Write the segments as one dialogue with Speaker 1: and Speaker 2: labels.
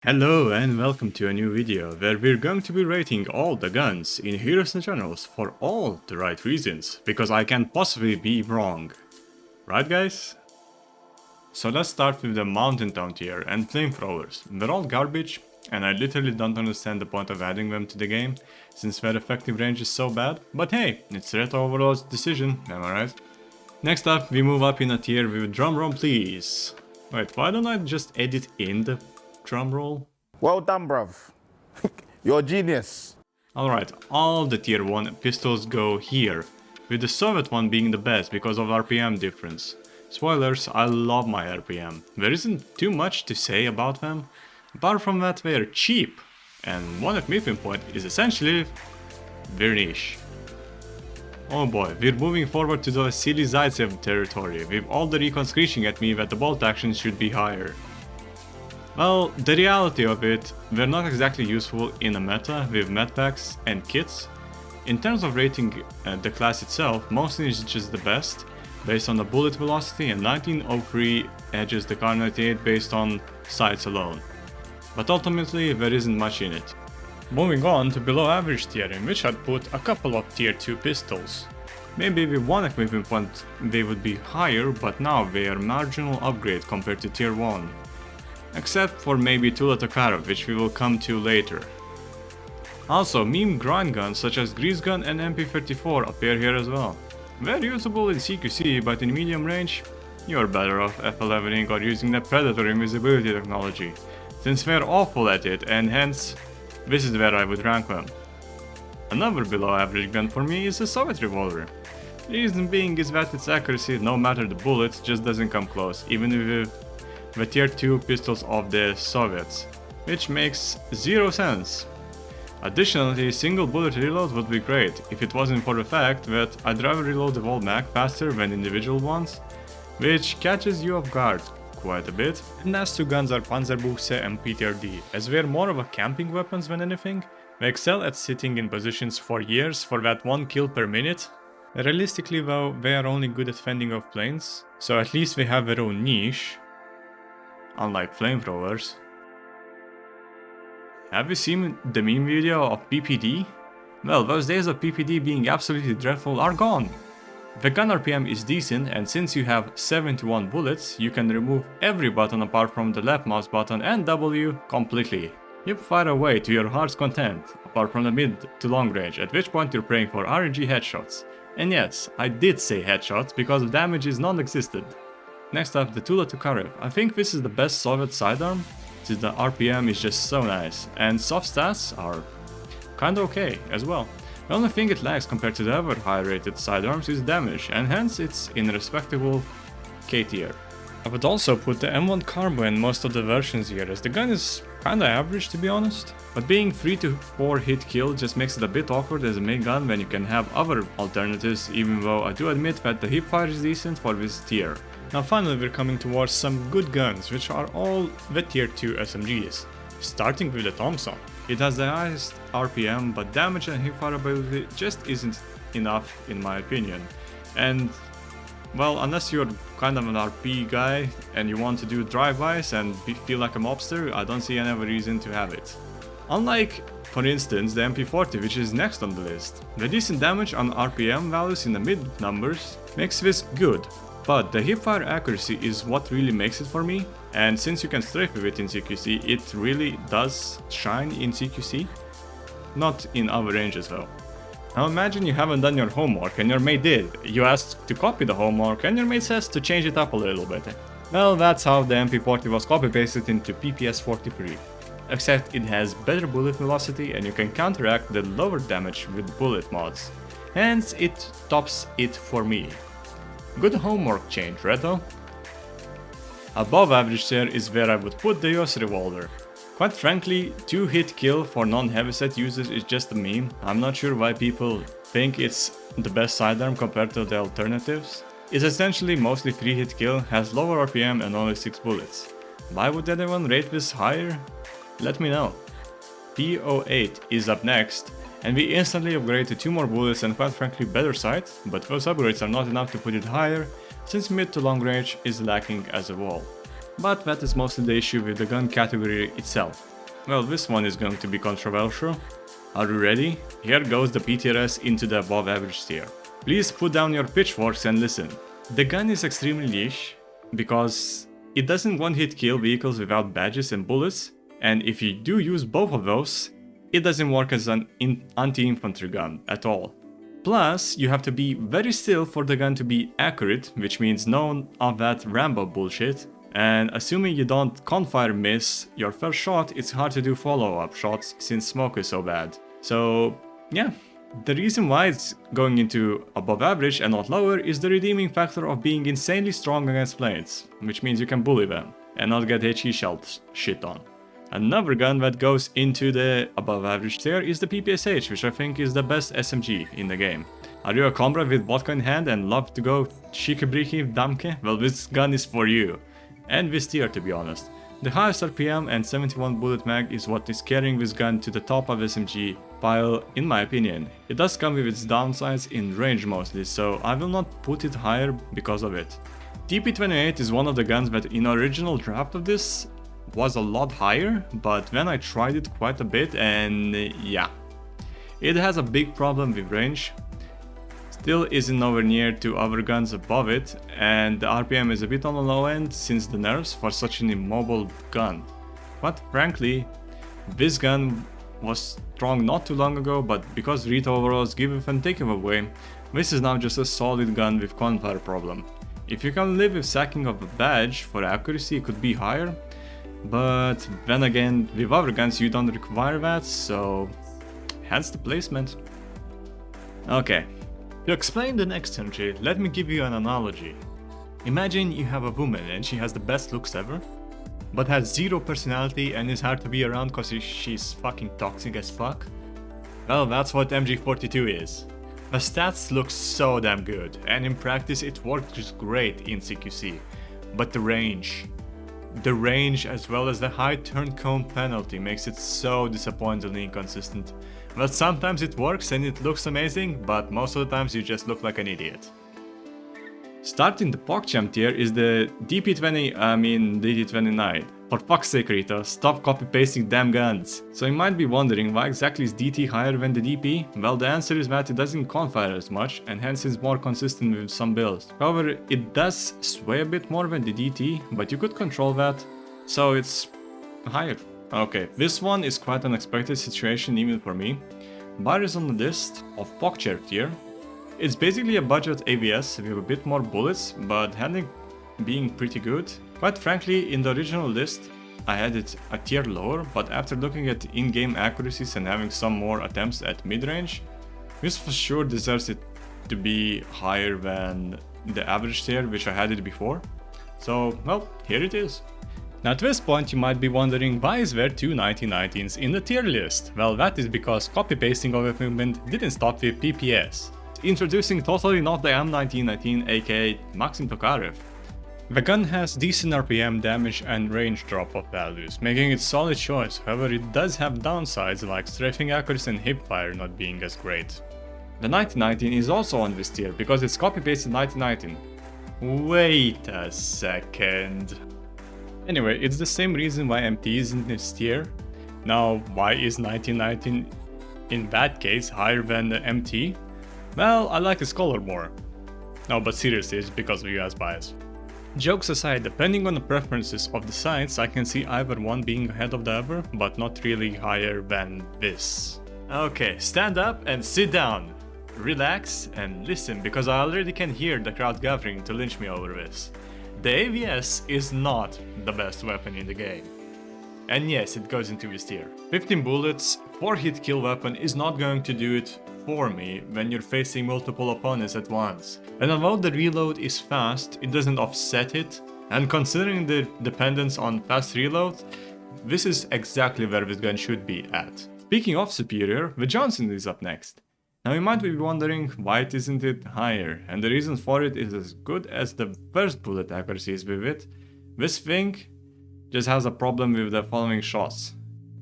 Speaker 1: Hello and welcome to a new video where we're going to be rating all the guns in Heroes and Generals for all the right reasons, because I can't possibly be wrong. Right guys? So let's start with the Mountain Town tier and Flamethrowers. They're all garbage and I literally don't understand the point of adding them to the game since their effective range is so bad, but hey, it's Red Overlord's decision, am I right? Next up we move up in a tier with drumroll please. Wait, why don't I just edit in the drumroll?
Speaker 2: Well done, bruv. You're a genius.
Speaker 1: Alright, all the tier 1 pistols go here, with the Soviet one being the best because of RPM difference. Spoilers, I love my RPM. There isn't too much to say about them, apart from that they're cheap, and one admittment point is essentially their niche. Oh boy, we're moving forward to the silly Zaitsev territory, with all the recon screeching at me that the bolt action should be higher. Well, the reality of it, they're not exactly useful in a meta with medpacks and kits. In terms of rating the class itself, mostly it's just the best, based on the bullet velocity, and 1903 edges the Kar 98 based on sights alone. But ultimately, there isn't much in it. Moving on to below average tier, in which I'd put a couple of tier 2 pistols. Maybe with one equipment point they would be higher, but now they are marginal upgrade compared to tier 1. Except for maybe Tula Tokarev, which we will come to later. Also, meme grind guns such as Grease Gun and MP34 appear here as well. They're usable in CQC, but in medium range, you're better off F11ing or using the Predator invisibility technology, since they're awful at it and hence, this is where I would rank them. Another below average gun for me is a Soviet revolver. The reason being is that its accuracy, no matter the bullets, just doesn't come close, even with the tier 2 pistols of the Soviets, which makes zero sense. Additionally, single bullet reload would be great if it wasn't for the fact that I'd rather reload the whole mag faster than individual ones, which catches you off guard quite a bit. And last two guns are Panzerbuchse and PTRD, as they're more of a camping weapons than anything. They excel at sitting in positions for years for that 1 kill per minute. Realistically though, they are only good at fending off planes, so at least they have their own niche. Unlike flamethrowers. Have you seen the meme video of PPD? Well, those days of PPD being absolutely dreadful are gone. The gun RPM is decent, and since you have 71 bullets, you can remove every button apart from the left mouse button and W completely. You fire away to your heart's content, apart from the mid to long range, at which point you're praying for RNG headshots. And yes, I did say headshots because the damage is non-existent. Next up, the Tula Tokarev. I think this is the best Soviet sidearm, since the RPM is just so nice, and soft stats are kinda okay as well. The only thing it lacks compared to the other high rated sidearms is damage, and hence it's in a respectable K tier. I would also put the M1 Carbo in most of the versions here, as the gun is kinda average to be honest, but being 3 to 4 hit kill just makes it a bit awkward as a main gun when you can have other alternatives, even though I do admit that the hipfire is decent for this tier. Now finally we're coming towards some good guns, which are all the tier 2 SMGs. Starting with the Thompson. It has the highest RPM, but damage and hipfire ability just isn't enough in my opinion. And well, unless you're kind of an RP guy and you want to do drive-bys and feel like a mobster, I don't see any other reason to have it. Unlike, for instance, the MP40, which is next on the list. The decent damage on RPM values in the mid numbers makes this good. But the hipfire accuracy is what really makes it for me, and since you can strafe with it in CQC, it really does shine in CQC, not in other ranges though. Now imagine you haven't done your homework and your mate did. You asked to copy the homework and your mate says to change it up a little bit. Well, that's how the MP40 was copy-pasted into PPS 43. Except it has better bullet velocity and you can counteract the lower damage with bullet mods. Hence it tops it for me. Good homework change, Reto. Above average tier is where I would put the US revolver. Quite frankly, 2 hit kill for non-heavyset users is just a meme. I'm not sure why people think it's the best sidearm compared to the alternatives. It's essentially mostly 3 hit kill, has lower RPM and only 6 bullets. Why would anyone rate this higher? Let me know. P08 is up next, and we instantly upgrade to 2 more bullets and quite frankly better sight, but those upgrades are not enough to put it higher, since mid to long range is lacking as a whole. But that is mostly the issue with the gun category itself. Well, this one is going to be controversial. Are you ready? Here goes the PTRS into the above average tier. Please put down your pitchforks and listen. The gun is extremely niche because it doesn't one-hit kill vehicles without badges and bullets, and if you do use both of those, it doesn't work as an anti-infantry gun at all. Plus, you have to be very still for the gun to be accurate, which means none of that Rambo bullshit. And assuming you don't confire miss your first shot, it's hard to do follow-up shots since smoke is so bad. So yeah, the reason why it's going into above average and not lower is the redeeming factor of being insanely strong against planes, which means you can bully them and not get HE shelled shit on. Another gun that goes into the above average tier is the PPSh, which I think is the best SMG in the game. Are you a comrade with vodka in hand and love to go shikibriki damke? Well, this gun is for you. And this tier, to be honest. The highest RPM and 71 bullet mag is what is carrying this gun to the top of SMG pile, in my opinion. It does come with its downsides in range mostly, so I will not put it higher because of it. TP28 is one of the guns that in original draft of this was a lot higher, but then I tried it quite a bit and yeah. It has a big problem with range. Still isn't nowhere near to other guns above it, and the RPM is a bit on the low end since the nerfs for such an immobile gun. But frankly, this gun was strong not too long ago, but because Rita overalls give it and take it away, this is now just a solid gun with confire problem. If you can live with sacking of a badge for accuracy, it could be higher, but then again, with other guns you don't require that, so hence the placement. Okay. To explain the next entry, let me give you an analogy. Imagine you have a woman and she has the best looks ever, but has zero personality and is hard to be around cause she's fucking toxic as fuck. Well, that's what MG42 is. The stats look so damn good, and in practice it works great in CQC, but the range as well as the high turn cone penalty makes it so disappointingly inconsistent. But sometimes it works and it looks amazing, but most of the times you just look like an idiot. Starting the PogChamp tier is the DT29. For fuck's sake, Rita, stop copy-pasting damn guns. So you might be wondering why exactly is DT higher than the DP? Well, the answer is that it doesn't confire as much and hence is more consistent with some builds. However, it does sway a bit more than the DT, but you could control that, so it's higher. Okay, this one is quite an unexpected situation even for me. Bar is on the list of PogChamp tier. It's basically a budget AVS with a bit more bullets, but handling being pretty good. Quite frankly, in the original list, I had it a tier lower, but after looking at in-game accuracies and having some more attempts at mid-range, this for sure deserves it to be higher than the average tier, which I had it before. So, well, here it is. Now at this point you might be wondering why is there two 1919s in the tier list? Well, that is because copy-pasting of equipment didn't stop with PPS. Introducing totally not the M1919 aka Maxim Tokarev. The gun has decent RPM, damage and range drop-off values, making it solid choice, however it does have downsides like strafing accuracy and hipfire not being as great. The 1919 is also on this tier because it's copy-pasted 1919. Wait a second. Anyway, it's the same reason why MT is in this tier. Now, why is 1919 in that case higher than the MT? Well, I like his color more. No, but seriously, it's because of US bias. Jokes aside, depending on the preferences of the sides, I can see either one being ahead of the other, but not really higher than this. Okay, stand up and sit down. Relax and listen, because I already can hear the crowd gathering to lynch me over this. The AVS is not the best weapon in the game. And yes, it goes into this tier. 15 bullets, 4 hit kill weapon is not going to do it for me when you're facing multiple opponents at once. And although the reload is fast, it doesn't offset it. And considering the dependence on fast reload, this is exactly where this gun should be at. Speaking of superior, the Johnson is up next. Now you might be wondering why isn't it higher, and the reason for it is as good as the first bullet accuracy is with it. This thing just has a problem with the following shots,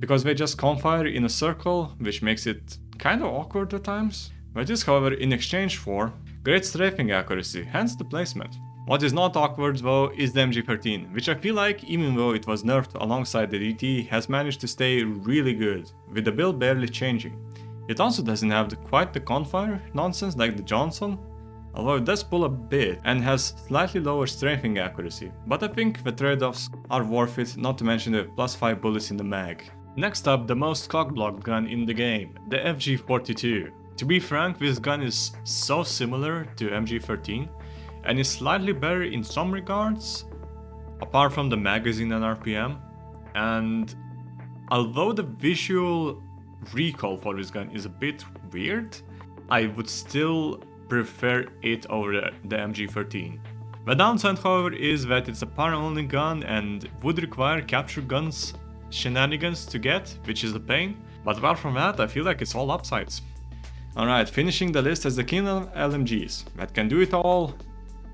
Speaker 1: because they just confire in a circle, which makes it kinda awkward at times. But this, however, in exchange for great strafing accuracy, hence the placement. What is not awkward though is the MG13, which I feel like, even though it was nerfed alongside the DT, has managed to stay really good, with the build barely changing. It also doesn't have quite the confire nonsense like the Johnson, although it does pull a bit and has slightly lower strafing accuracy, but I think the trade-offs are worth it, not to mention the +5 bullets in the mag. Next up, the most cock-blocked gun in the game, the FG42. To be frank, this gun is so similar to MG13 and is slightly better in some regards, apart from the magazine and RPM, and although the visual recoil for this gun is a bit weird, I would still prefer it over the MG13. The downside, however, is that it's a para-only gun and would require capture guns shenanigans to get, which is a pain, but apart from that, I feel like it's all upsides. Alright, finishing the list as the king of LMGs that can do it all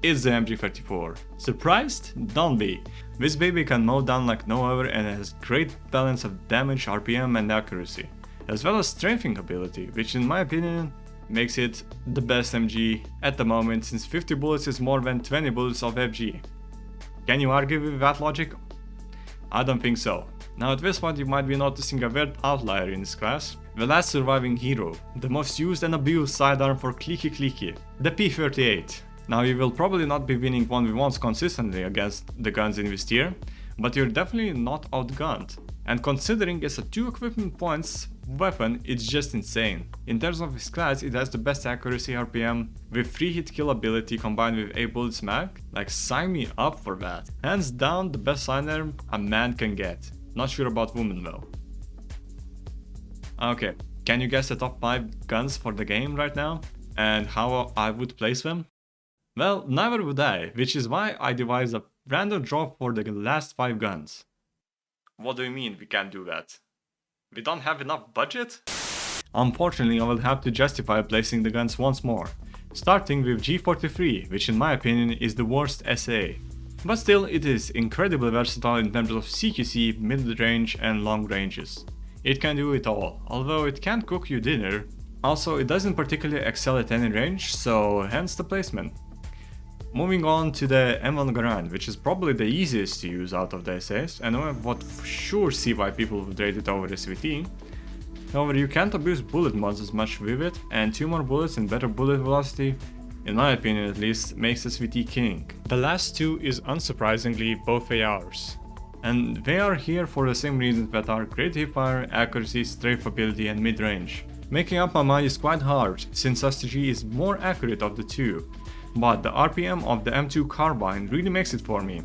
Speaker 1: is the MG34. Surprised? Don't be. This baby can mow down like no other and has great balance of damage, RPM and accuracy, as well as strafing ability, which in my opinion makes it the best MG at the moment, since 50 bullets is more than 20 bullets of FG. Can you argue with that logic? I don't think so. Now at this point you might be noticing a weird outlier in this class, the last surviving hero, the most used and abused sidearm for clicky, the P38. Now you will probably not be winning 1v1s consistently against the guns in this tier, but you're definitely not outgunned. And considering it's a 2 equipment points weapon, it's just insane. In terms of this class, it has the best accuracy RPM with 3 hit kill ability combined with 8 bullets mag. Like, sign me up for that. Hands down the best sidearm a man can get. Not sure about women though. Okay, can you guess the top 5 guns for the game right now? And how I would place them? Well, neither would I, which is why I devised a random draw for the last 5 guns. What do you mean we can't do that? We don't have enough budget? Unfortunately, I will have to justify placing the guns once more, starting with G43, which in my opinion is the worst SA. But still, it is incredibly versatile in terms of CQC, mid-range and long ranges. It can do it all, although it can't cook you dinner. Also, it doesn't particularly excel at any range, so hence the placement. Moving on to the M1 Garand, which is probably the easiest to use out of the SAs, and I would for sure see why people would rate it over SVT. However, you can't abuse bullet mods as much with it, and 2 more bullets and better bullet velocity, in my opinion at least, makes SVT king. The last 2 is unsurprisingly both ARs. And they are here for the same reasons that are great hipfire, accuracy, strafe ability and mid-range. Making up my mind is quite hard, since STG is more accurate of the 2. But the RPM of the M2 carbine really makes it for me,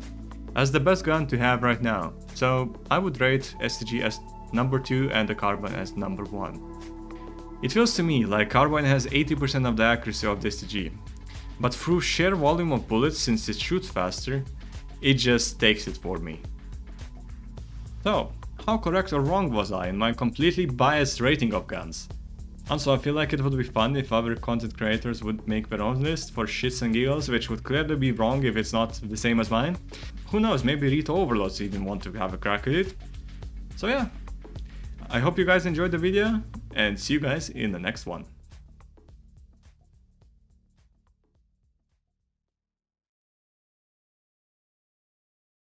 Speaker 1: as the best gun to have right now, so I would rate STG as number 2 and the carbine as number 1. It feels to me like carbine has 80% of the accuracy of the STG, but through sheer volume of bullets, since it shoots faster, it just takes it for me. So, how correct or wrong was I in my completely biased rating of guns? Also, I feel like it would be fun if other content creators would make their own list for shits and giggles, which would clearly be wrong if it's not the same as mine. Who knows, maybe Rito Overlords even want to have a crack at it. So yeah, I hope you guys enjoyed the video, and see you guys in the next one.